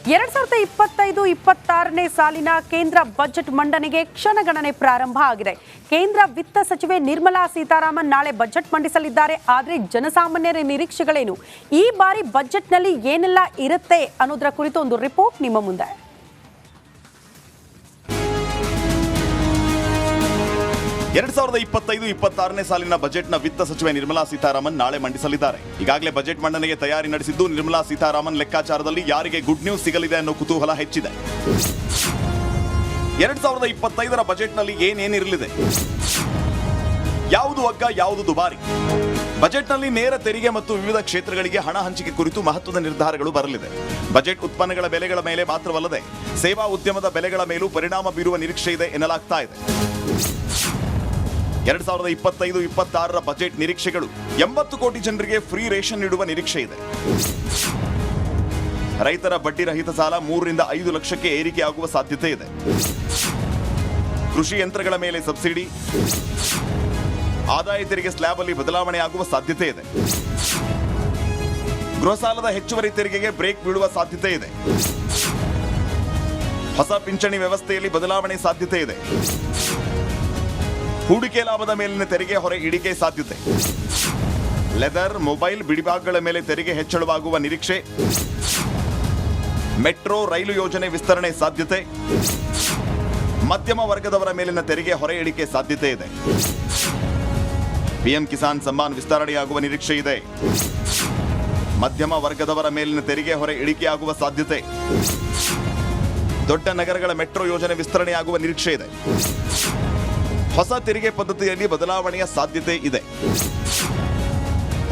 2025-26ನೇ ಸಾಲಿನ ಕೇಂದ್ರ ಬಜೆಟ್ ಮಂಡನೆಗೆ ಕ್ಷಣಗಣನೆ ಪ್ರಾರಂಭ ಆಗಿದೆ. ಕೇಂದ್ರ ವಿತ್ತ ಸಚಿವೆ ನಿರ್ಮಲಾ ಸೀತಾರಾಮನ್ ನಾಳೆ ಬಜೆಟ್ ಮಂಡಿಸಲಿದ್ದಾರೆ. ಆದರೆ ಜನಸಾಮಾನ್ಯರ ನಿರೀಕ್ಷೆಗಳೇನು? ಈ ಬಾರಿ ಬಜೆಟ್ನಲ್ಲಿ ಏನೆಲ್ಲ ಇರುತ್ತೆ ಅನ್ನೋದರ ಕುರಿತು ಒಂದು ರಿಪೋರ್ಟ್ ನಿಮ್ಮ ಮುಂದೆ. 2025-26ನೇ ಸಾಲಿನ ಬಜೆಟ್ನ ವಿತ್ತ ಸಚಿವೆ ನಿರ್ಮಲಾ ಸೀತಾರಾಮನ್ ನಾಳೆ ಮಂಡಿಸಲಿದ್ದಾರೆ. ಈಗಾಗಲೇ ಬಜೆಟ್ ಮಂಡನೆಗೆ ತಯಾರಿ ನಡೆಸಿದ್ದು ನಿರ್ಮಲಾ ಸೀತಾರಾಮನ್ ಲೆಕ್ಕಾಚಾರದಲ್ಲಿ ಯಾರಿಗೆ ಗುಡ್ ನ್ಯೂಸ್ ಸಿಗಲಿದೆ ಅನ್ನೋ ಕುತೂಹಲ ಹೆಚ್ಚಿದೆ. 2025ರ ಬಜೆಟ್ನಲ್ಲಿ ಏನೇನಿರಲಿದೆ? ಯಾವುದು ಅಗ್ಗ, ಯಾವುದು ದುಬಾರಿ? ಬಜೆಟ್ನಲ್ಲಿ ನೇರ ತೆರಿಗೆ ಮತ್ತು ವಿವಿಧ ಕ್ಷೇತ್ರಗಳಿಗೆ ಹಣ ಹಂಚಿಕೆ ಕುರಿತು ಮಹತ್ವದ ನಿರ್ಧಾರಗಳು ಬರಲಿದೆ. ಬಜೆಟ್ ಉತ್ಪನ್ನಗಳ ಬೆಲೆಗಳ ಮೇಲೆ ಮಾತ್ರವಲ್ಲದೆ ಸೇವಾ ಉದ್ಯಮದ ಬೆಲೆಗಳ ಮೇಲೂ ಪರಿಣಾಮ ಬೀರುವ ನಿರೀಕ್ಷೆ ಇದೆ ಎನ್ನಲಾಗ್ತಾ ಇದೆ. 2025-26ರ ಬಜೆಟ್ ನಿರೀಕ್ಷೆಗಳು 80 ಕೋಟಿ ಜನರಿಗೆ ಫ್ರೀ ರೇಷನ್ ನೀಡುವ ನಿರೀಕ್ಷೆ ಇದೆ. ರೈತರ ಬಡ್ಡಿ ರಹಿತ ಸಾಲ 3 ರಿಂದ 5 ಲಕ್ಷಕ್ಕೆ ಏರಿಕೆಯಾಗುವ ಸಾಧ್ಯತೆ ಇದೆ. ಕೃಷಿ ಯಂತ್ರಗಳ ಮೇಲೆ ಸಬ್ಸಿಡಿ, ಆದಾಯ ತೆರಿಗೆ ಸ್ಲ್ಯಾಬ್ ಅಲ್ಲಿ ಬದಲಾವಣೆ ಆಗುವ ಸಾಧ್ಯತೆ ಇದೆ. ಗೃಹ ಸಾಲದ ಹೆಚ್ಚುವರಿ ತೆರಿಗೆಗೆ ಬ್ರೇಕ್ ಬೀಳುವ ಸಾಧ್ಯತೆ ಇದೆ. ಹೊಸ ಪಿಂಚಣಿ ವ್ಯವಸ್ಥೆಯಲ್ಲಿ ಬದಲಾವಣೆ ಸಾಧ್ಯತೆ ಇದೆ. ಹೂಡಿಕೆ ಲಾಭದ ಮೇಲಿನ ತೆರಿಗೆ ಹೊರೆ ಇಳಿಕೆ ಸಾಧ್ಯತೆ. ಲೆದರ್, ಮೊಬೈಲ್, ಬಿಡಿಭಾಗಗಳ ಮೇಲೆ ತೆರಿಗೆ ಹೆಚ್ಚಳವಾಗುವ ನಿರೀಕ್ಷೆ. ಮೆಟ್ರೋ ರೈಲು ಯೋಜನೆ ವಿಸ್ತರಣೆ ಸಾಧ್ಯತೆ. ಮಧ್ಯಮ ವರ್ಗದವರ ಮೇಲಿನ ತೆರಿಗೆ ಹೊರೆ ಇಳಿಕೆ ಸಾಧ್ಯತೆ ಇದೆ. ಪಿಎಂ ಕಿಸಾನ್ ಸಮ್ಮಾನ್ ವಿಸ್ತರಣೆಯಾಗುವ ನಿರೀಕ್ಷೆ ಇದೆ. ಮಧ್ಯಮ ವರ್ಗದವರ ಮೇಲಿನ ತೆರಿಗೆ ಹೊರೆ ಇಳಿಕೆಯಾಗುವ ಸಾಧ್ಯತೆ. ದೊಡ್ಡ ನಗರಗಳ ಮೆಟ್ರೋ ಯೋಜನೆ ವಿಸ್ತರಣೆಯಾಗುವ ನಿರೀಕ್ಷೆ ಇದೆ. ಹೊಸ ತೆರಿಗೆ ಪದ್ಧತಿಯಲ್ಲಿ ಬದಲಾವಣೆಯ ಸಾಧ್ಯತೆ ಇದೆ.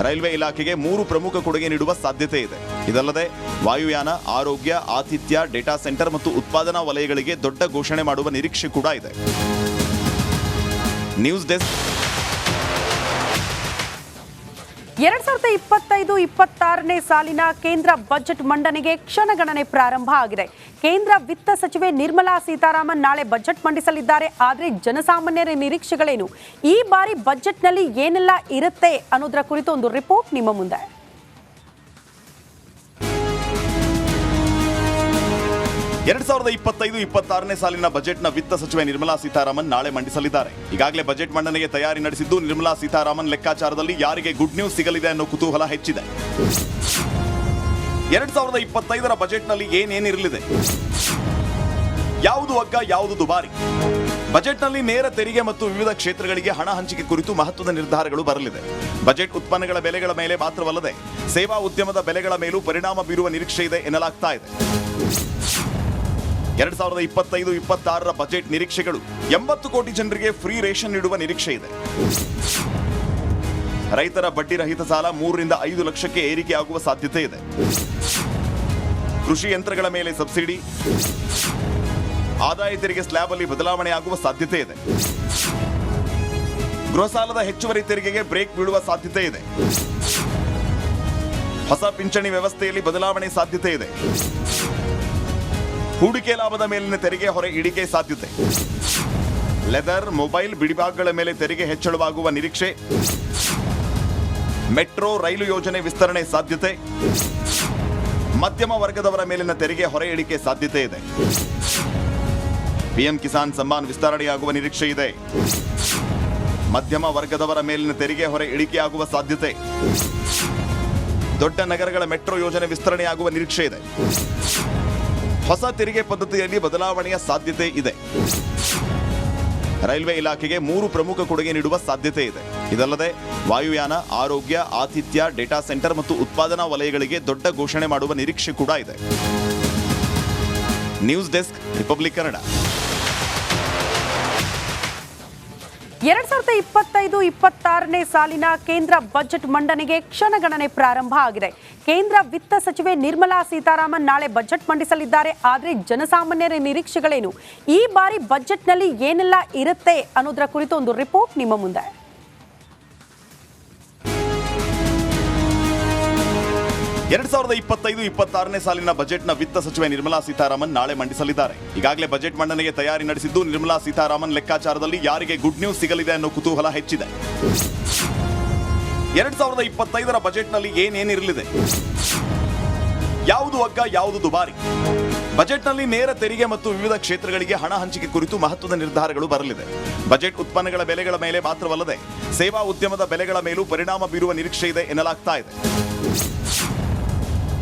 ರೈಲ್ವೆ ಇಲಾಖೆಗೆ 3 ಪ್ರಮುಖ ಕೊಡುಗೆ ನೀಡುವ ಸಾಧ್ಯತೆ ಇದೆ. ಇದಲ್ಲದೆ ವಾಯುಯಾನ, ಆರೋಗ್ಯ, ಆತಿಥ್ಯ, ಡೇಟಾ ಸೆಂಟರ್ ಮತ್ತು ಉತ್ಪಾದನಾ ವಲಯಗಳಿಗೆ ದೊಡ್ಡ ಘೋಷಣೆ ಮಾಡುವ ನಿರೀಕ್ಷೆ ಕೂಡ ಇದೆ. News desk. 2025-26ನೇ ಸಾಲಿನ ಕೇಂದ್ರ ಬಜೆಟ್ ಮಂಡನೆಗೆ ಕ್ಷಣಗಣನೆ ಪ್ರಾರಂಭ ಆಗಿದೆ. ಕೇಂದ್ರ ವಿತ್ತ ಸಚಿವೆ ನಿರ್ಮಲಾ ಸೀತಾರಾಮನ್ ನಾಳೆ ಬಜೆಟ್ ಮಂಡಿಸಲಿದ್ದಾರೆ. ಆದರೆ ಜನಸಾಮಾನ್ಯರ ನಿರೀಕ್ಷೆಗಳೇನು? ಈ ಬಾರಿ ಬಜೆಟ್ನಲ್ಲಿ ಏನೆಲ್ಲ ಇರುತ್ತೆ ಅನ್ನೋದರ ಕುರಿತು ಒಂದು ರಿಪೋರ್ಟ್ ನಿಮ್ಮ ಮುಂದೆ. 2025-26ನೇ ಸಾಲಿನ ಬಜೆಟ್ನ ವಿತ್ತ ಸಚಿವೆ ನಿರ್ಮಲಾ ಸೀತಾರಾಮನ್ ನಾಳೆ ಮಂಡಿಸಲಿದ್ದಾರೆ. ಈಗಾಗಲೇ ಬಜೆಟ್ ಮಂಡನೆಗೆ ತಯಾರಿ ನಡೆಸಿದ್ದು ನಿರ್ಮಲಾ ಸೀತಾರಾಮನ್ ಲೆಕ್ಕಾಚಾರದಲ್ಲಿ ಯಾರಿಗೆ ಗುಡ್ ನ್ಯೂಸ್ ಸಿಗಲಿದೆ ಅನ್ನೋ ಕುತೂಹಲ ಹೆಚ್ಚಿದೆ. 2025ರ ಬಜೆಟ್ನಲ್ಲಿ ಏನೇನಿರಲಿದೆ? ಯಾವುದು ಅಗ್ಗ, ಯಾವುದು ದುಬಾರಿ? ಬಜೆಟ್ನಲ್ಲಿ ನೇರ ತೆರಿಗೆ ಮತ್ತು ವಿವಿಧ ಕ್ಷೇತ್ರಗಳಿಗೆ ಹಣ ಹಂಚಿಕೆ ಕುರಿತು ಮಹತ್ವದ ನಿರ್ಧಾರಗಳು ಬರಲಿದೆ. ಬಜೆಟ್ ಉತ್ಪನ್ನಗಳ ಬೆಲೆಗಳ ಮೇಲೆ ಮಾತ್ರವಲ್ಲದೆ ಸೇವಾ ಉದ್ಯಮದ ಬೆಲೆಗಳ ಮೇಲೂ ಪರಿಣಾಮ ಬೀರುವ ನಿರೀಕ್ಷೆ ಇದೆ ಎನ್ನಲಾಗ್ತಾ ಇದೆ. 2025-26ರ ಬಜೆಟ್ ನಿರೀಕ್ಷೆಗಳು 80 ಕೋಟಿ ಜನರಿಗೆ ಫ್ರೀ ರೇಷನ್ ನೀಡುವ ನಿರೀಕ್ಷೆ ಇದೆ. ರೈತರ ಬಡ್ಡಿ ರಹಿತ ಸಾಲ 3 ರಿಂದ 5 ಲಕ್ಷಕ್ಕೆ ಏರಿಕೆಯಾಗುವ ಸಾಧ್ಯತೆ ಇದೆ. ಕೃಷಿ ಯಂತ್ರಗಳ ಮೇಲೆ ಸಬ್ಸಿಡಿ, ಆದಾಯ ತೆರಿಗೆ ಸ್ಲ್ಯಾಬ್ ಅಲ್ಲಿ ಬದಲಾವಣೆ ಆಗುವ ಸಾಧ್ಯತೆ ಇದೆ. ಗೃಹ ಸಾಲದ ಹೆಚ್ಚುವರಿ ತೆರಿಗೆಗೆ ಬ್ರೇಕ್ ಬೀಳುವ ಸಾಧ್ಯತೆ ಇದೆ. ಹೊಸ ಪಿಂಚಣಿ ವ್ಯವಸ್ಥೆಯಲ್ಲಿ ಬದಲಾವಣೆ ಸಾಧ್ಯತೆ ಇದೆ. ಹೂಡಿಕೆ ಲಾಭದ ಮೇಲಿನ ತೆರಿಗೆ ಹೊರೆ ಇಳಿಕೆ ಸಾಧ್ಯತೆ. ಲೆದರ್, ಮೊಬೈಲ್, ಬಿಡಿಭಾಗಗಳ ಮೇಲೆ ತೆರಿಗೆ ಹೆಚ್ಚಳವಾಗುವ ನಿರೀಕ್ಷೆ. ಮೆಟ್ರೋ ರೈಲು ಯೋಜನೆ ವಿಸ್ತರಣೆ ಸಾಧ್ಯತೆ. ಮಧ್ಯಮ ವರ್ಗದವರ ಮೇಲಿನ ತೆರಿಗೆ ಹೊರೆ ಇಳಿಕೆ ಸಾಧ್ಯತೆ ಇದೆ. ಪಿಎಂ ಕಿಸಾನ್ ಸಮ್ಮಾನ್ ವಿಸ್ತರಣೆಯಾಗುವ ನಿರೀಕ್ಷೆ ಇದೆ. ಮಧ್ಯಮ ವರ್ಗದವರ ಮೇಲಿನ ತೆರಿಗೆ ಹೊರೆ ಇಳಿಕೆಯಾಗುವ ಸಾಧ್ಯತೆ. ದೊಡ್ಡ ನಗರಗಳ ಮೆಟ್ರೋ ಯೋಜನೆ ವಿಸ್ತರಣೆಯಾಗುವ ನಿರೀಕ್ಷೆ ಇದೆ. ಹೊಸ ತೆರಿಗೆ ಪದ್ಧತಿಯಲ್ಲಿ ಬದಲಾವಣೆಯ ಸಾಧ್ಯತೆ ಇದೆ. ರೈಲ್ವೆ ಇಲಾಖೆಗೆ 3 ಪ್ರಮುಖ ಕೊಡುಗೆ ನೀಡುವ ಸಾಧ್ಯತೆ ಇದೆ. ಇದಲ್ಲದೆ ವಾಯುಯಾನ, ಆರೋಗ್ಯ, ಆತಿಥ್ಯ, ಡೇಟಾ ಸೆಂಟರ್ ಮತ್ತು ಉತ್ಪಾದನಾ ವಲಯಗಳಿಗೆ ದೊಡ್ಡ ಘೋಷಣೆ ಮಾಡುವ ನಿರೀಕ್ಷೆ ಕೂಡ ಇದೆ. News desk, Republic Kannada. 2025-26ನೇ ಸಾಲಿನ ಕೇಂದ್ರ ಬಜೆಟ್ ಮಂಡನೆಗೆ ಕ್ಷಣಗಣನೆ ಪ್ರಾರಂಭ ಆಗಿದೆ. ಕೇಂದ್ರ ವಿತ್ತ ಸಚಿವೆ ನಿರ್ಮಲಾ ಸೀತಾರಾಮನ್ ನಾಳೆ ಬಜೆಟ್ ಮಂಡಿಸಲಿದ್ದಾರೆ. ಆದರೆ ಜನಸಾಮಾನ್ಯರ ನಿರೀಕ್ಷೆಗಳೇನು? ಈ ಬಾರಿ ಬಜೆಟ್ನಲ್ಲಿ ಏನೆಲ್ಲ ಇರುತ್ತೆ ಅನ್ನೋದರ ಕುರಿತು ಒಂದು ರಿಪೋರ್ಟ್ ನಿಮ್ಮ ಮುಂದೆ. 2025-26ನೇ ಸಾಲಿನ ಬಜೆಟ್ನ ವಿತ್ತ ಸಚಿವೆ ನಿರ್ಮಲಾ ಸೀತಾರಾಮನ್ ನಾಳೆ ಮಂಡಿಸಲಿದ್ದಾರೆ. ಈಗಾಗಲೇ ಬಜೆಟ್ ಮಂಡನೆಗೆ ತಯಾರಿ ನಡೆಸಿದ್ದು ನಿರ್ಮಲಾ ಸೀತಾರಾಮನ್ ಲೆಕ್ಕಾಚಾರದಲ್ಲಿ ಯಾರಿಗೆ ಗುಡ್ ನ್ಯೂಸ್ ಸಿಗಲಿದೆ ಅನ್ನೋ ಕುತೂಹಲ ಹೆಚ್ಚಿದೆ. 2025ರ ಬಜೆಟ್ನಲ್ಲಿ ಏನೇನಿರಲಿದೆ? ಯಾವುದು ಅಗ್ಗ ಯಾವುದು ದುಬಾರಿ? ಬಜೆಟ್ನಲ್ಲಿ ನೇರ ತೆರಿಗೆ ಮತ್ತು ವಿವಿಧ ಕ್ಷೇತ್ರಗಳಿಗೆ ಹಣ ಹಂಚಿಕೆ ಕುರಿತು ಮಹತ್ವದ ನಿರ್ಧಾರಗಳು ಬರಲಿದೆ. ಬಜೆಟ್ ಉತ್ಪನ್ನಗಳ ಬೆಲೆಗಳ ಮೇಲೆ ಮಾತ್ರವಲ್ಲದೆ ಸೇವಾ ಉದ್ಯಮದ ಬೆಲೆಗಳ ಮೇಲೂ ಪರಿಣಾಮ ಬೀರುವ ನಿರೀಕ್ಷೆ ಇದೆ ಎನ್ನಲಾಗ್ತಾ ಇದೆ.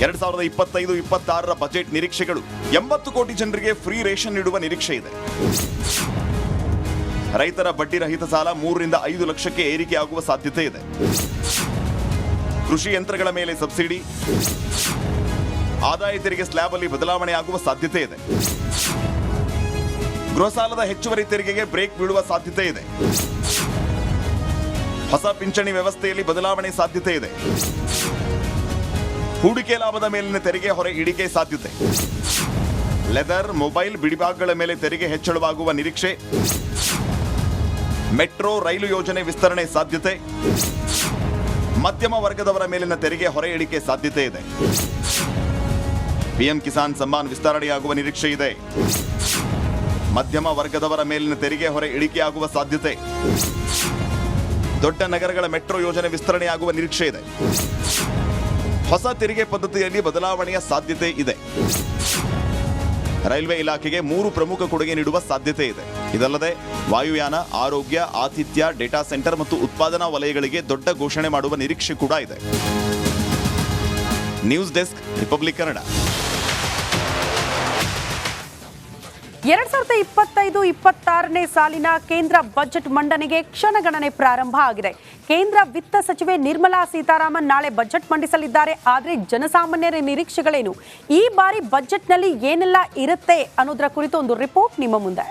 2025-26ರ ಬಜೆಟ್ ನಿರೀಕ್ಷೆಗಳು 80 ಕೋಟಿ ಜನರಿಗೆ ಫ್ರೀ ರೇಷನ್ ನೀಡುವ ನಿರೀಕ್ಷೆ ಇದೆ. ರೈತರ ಬಡ್ಡಿ ರಹಿತ ಸಾಲ 3 ರಿಂದ 5 ಲಕ್ಷಕ್ಕೆ ಏರಿಕೆಯಾಗುವ ಸಾಧ್ಯತೆ ಇದೆ. ಕೃಷಿ ಯಂತ್ರಗಳ ಮೇಲೆ ಸಬ್ಸಿಡಿ, ಆದಾಯ ತೆರಿಗೆ ಸ್ಲ್ಯಾಬ್ ಅಲ್ಲಿ ಬದಲಾವಣೆ ಆಗುವ ಸಾಧ್ಯತೆ ಇದೆ. ಗೃಹ ಸಾಲದ ಹೆಚ್ಚುವರಿ ತೆರಿಗೆಗೆ ಬ್ರೇಕ್ ಬೀಳುವ ಸಾಧ್ಯತೆ ಇದೆ. ಹೊಸ ಪಿಂಚಣಿ ವ್ಯವಸ್ಥೆಯಲ್ಲಿ ಬದಲಾವಣೆ ಸಾಧ್ಯತೆ ಇದೆ. ಹೂಡಿಕೆ ಲಾಭದ ಮೇಲಿನ ತೆರಿಗೆ ಹೊರೆ ಇಳಿಕೆ ಸಾಧ್ಯತೆ. ಲೆದರ್, ಮೊಬೈಲ್, ಬಿಡಿಭಾಗಗಳ ಮೇಲೆ ತೆರಿಗೆ ಹೆಚ್ಚಳವಾಗುವ ನಿರೀಕ್ಷೆ. ಮೆಟ್ರೋ ರೈಲು ಯೋಜನೆ ವಿಸ್ತರಣೆ ಸಾಧ್ಯತೆ. ಮಧ್ಯಮ ವರ್ಗದವರ ಮೇಲಿನ ತೆರಿಗೆ ಹೊರೆ ಇಳಿಕೆ ಸಾಧ್ಯತೆ ಇದೆ. ಪಿಎಂ ಕಿಸಾನ್ ಸಮ್ಮಾನ್ ವಿಸ್ತರಣೆಯಾಗುವ ನಿರೀಕ್ಷೆ ಇದೆ. ಮಧ್ಯಮ ವರ್ಗದವರ ಮೇಲಿನ ತೆರಿಗೆ ಹೊರೆ ಇಳಿಕೆಯಾಗುವ ಸಾಧ್ಯತೆ. ದೊಡ್ಡ ನಗರಗಳ ಮೆಟ್ರೋ ಯೋಜನೆ ವಿಸ್ತರಣೆಯಾಗುವ ನಿರೀಕ್ಷೆ ಇದೆ. ಹೊಸ ತೆರಿಗೆ ಪದ್ಧತಿಯಲ್ಲಿ ಬದಲಾವಣೆಯ ಸಾಧ್ಯತೆ ಇದೆ. ರೈಲ್ವೆ ಇಲಾಖೆಗೆ 3 ಪ್ರಮುಖ ಕೊಡುಗೆ ನೀಡುವ ಸಾಧ್ಯತೆ ಇದೆ. ಇದಲ್ಲದೆ ವಾಯುಯಾನ, ಆರೋಗ್ಯ, ಆತಿಥ್ಯ, ಡೇಟಾ ಸೆಂಟರ್ ಮತ್ತು ಉತ್ಪಾದನಾ ವಲಯಗಳಿಗೆ ದೊಡ್ಡ ಘೋಷಣೆ ಮಾಡುವ ನಿರೀಕ್ಷೆ ಕೂಡ ಇದೆ. News desk, Republic Kannada. 2025-26ನೇ ಸಾಲಿನ ಕೇಂದ್ರ ಬಜೆಟ್ ಮಂಡನೆಗೆ ಕ್ಷಣಗಣನೆ ಪ್ರಾರಂಭ ಆಗಿದೆ. ಕೇಂದ್ರ ವಿತ್ತ ಸಚಿವೆ ನಿರ್ಮಲಾ ಸೀತಾರಾಮನ್ ನಾಳೆ ಬಜೆಟ್ ಮಂಡಿಸಲಿದ್ದಾರೆ. ಆದರೆ ಜನಸಾಮಾನ್ಯರ ನಿರೀಕ್ಷೆಗಳೇನು? ಈ ಬಾರಿ ಬಜೆಟ್ನಲ್ಲಿ ಏನೆಲ್ಲ ಇರುತ್ತೆ ಅನ್ನೋದರ ಕುರಿತು ಒಂದು ರಿಪೋರ್ಟ್ ನಿಮ್ಮ ಮುಂದೆ.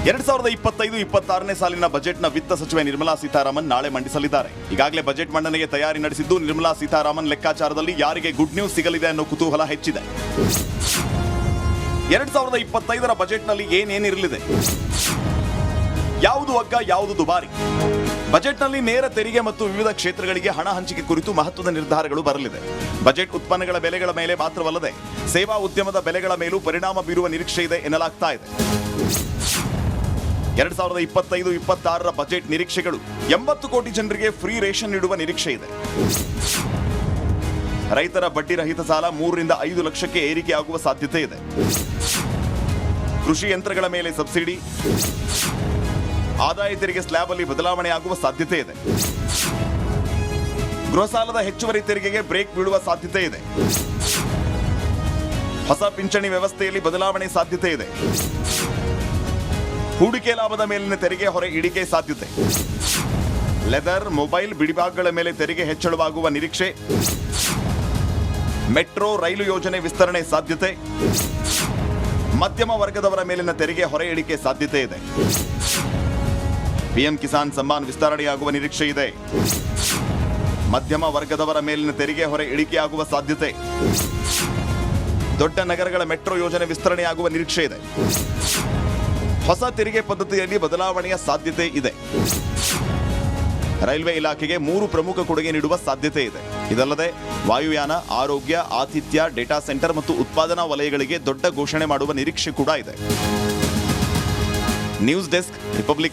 2025-26ನೇ ಸಾಲಿನ ಬಜೆಟ್ನ ವಿತ್ತ ಸಚಿವೆ ನಿರ್ಮಲಾ ಸೀತಾರಾಮನ್ ನಾಳೆ ಮಂಡಿಸಲಿದ್ದಾರೆ. ಈಗಾಗಲೇ ಬಜೆಟ್ ಮಂಡನೆಗೆ ತಯಾರಿ ನಡೆಸಿದ್ದು ನಿರ್ಮಲಾ ಸೀತಾರಾಮನ್ ಲೆಕ್ಕಾಚಾರದಲ್ಲಿ ಯಾರಿಗೆ ಗುಡ್ ನ್ಯೂಸ್ ಸಿಗಲಿದೆ ಅನ್ನೋ ಕುತೂಹಲ ಹೆಚ್ಚಿದೆ. 2025ರ ಬಜೆಟ್ನಲ್ಲಿ ಏನೇನಿರಲಿದೆ? ಯಾವುದು ಅಗ್ಗ ಯಾವುದು ದುಬಾರಿ? ಬಜೆಟ್ನಲ್ಲಿ ನೇರ ತೆರಿಗೆ ಮತ್ತು ವಿವಿಧ ಕ್ಷೇತ್ರಗಳಿಗೆ ಹಣ ಹಂಚಿಕೆ ಕುರಿತು ಮಹತ್ವದ ನಿರ್ಧಾರಗಳು ಬರಲಿದೆ. ಬಜೆಟ್ ಉತ್ಪನ್ನಗಳ ಬೆಲೆಗಳ ಮೇಲೆ ಮಾತ್ರವಲ್ಲದೆ ಸೇವಾ ಉದ್ಯಮದ ಬೆಲೆಗಳ ಮೇಲೂ ಪರಿಣಾಮ ಬೀರುವ ನಿರೀಕ್ಷೆ ಇದೆ ಎನ್ನಲಾಗ್ತಾ ಇದೆ. 2025-26ರ ಬಜೆಟ್ ನಿರೀಕ್ಷೆಗಳು 80 ಕೋಟಿ ಜನರಿಗೆ ಫ್ರೀ ರೇಷನ್ ನೀಡುವ ನಿರೀಕ್ಷೆ ಇದೆ. ರೈತರ ಬಡ್ಡಿ ರಹಿತ ಸಾಲ 3 ರಿಂದ 5 ಲಕ್ಷಕ್ಕೆ ಏರಿಕೆಯಾಗುವ ಸಾಧ್ಯತೆ ಇದೆ. ಕೃಷಿ ಯಂತ್ರಗಳ ಮೇಲೆ ಸಬ್ಸಿಡಿ, ಆದಾಯ ತೆರಿಗೆ ಸ್ಲ್ಯಾಬ್ ಅಲ್ಲಿ ಬದಲಾವಣೆ ಆಗುವ ಸಾಧ್ಯತೆ ಇದೆ. ಗೃಹ ಸಾಲದ ಹೆಚ್ಚುವರಿ ತೆರಿಗೆಗೆ ಬ್ರೇಕ್ ಬೀಳುವ ಸಾಧ್ಯತೆ ಇದೆ. ಹೊಸ ಪಿಂಚಣಿ ವ್ಯವಸ್ಥೆಯಲ್ಲಿ ಬದಲಾವಣೆ ಸಾಧ್ಯತೆ ಇದೆ. ಹೂಡಿಕೆ ಲಾಭದ ಮೇಲಿನ ತೆರಿಗೆ ಹೊರೆ ಇಳಿಕೆ ಸಾಧ್ಯತೆ. ಲೆದರ್, ಮೊಬೈಲ್, ಬಿಡಿಭಾಗಗಳ ಮೇಲೆ ತೆರಿಗೆ ಹೆಚ್ಚಳವಾಗುವ ನಿರೀಕ್ಷೆ. ಮೆಟ್ರೋ ರೈಲು ಯೋಜನೆ ವಿಸ್ತರಣೆ ಸಾಧ್ಯತೆ. ಮಧ್ಯಮ ವರ್ಗದವರ ಮೇಲಿನ ತೆರಿಗೆ ಹೊರೆ ಇಳಿಕೆ ಸಾಧ್ಯತೆ ಇದೆ. ಪಿಎಂ ಕಿಸಾನ್ ಸಮ್ಮಾನ್ ವಿಸ್ತರಣೆಯಾಗುವ ನಿರೀಕ್ಷೆ ಇದೆ. ಮಧ್ಯಮ ವರ್ಗದವರ ಮೇಲಿನ ತೆರಿಗೆ ಹೊರೆ ಇಳಿಕೆಯಾಗುವ ಸಾಧ್ಯತೆ. ದೊಡ್ಡ ನಗರಗಳ ಮೆಟ್ರೋ ಯೋಜನೆ ವಿಸ್ತರಣೆಯಾಗುವ ನಿರೀಕ್ಷೆ ಇದೆ. ಹೊಸ ತೆರಿಗೆ ಪದ್ಧತಿಯಲ್ಲಿ ಬದಲಾವಣೆಯ ಸಾಧ್ಯತೆ ಇದೆ. ರೈಲ್ವೆ ಇಲಾಖೆಗೆ 3 ಪ್ರಮುಖ ಕೊಡುಗೆ ನೀಡುವ ಸಾಧ್ಯತೆ ಇದೆ. ಇದಲ್ಲದೆ ವಾಯುಯಾನ, ಆರೋಗ್ಯ, ಆತಿಥ್ಯ, ಡೇಟಾ ಸೆಂಟರ್ ಮತ್ತು ಉತ್ಪಾದನಾ ವಲಯಗಳಿಗೆ ದೊಡ್ಡ ಘೋಷಣೆ ಮಾಡುವ ನಿರೀಕ್ಷೆ ಕೂಡ ಇದೆ. News desk, republic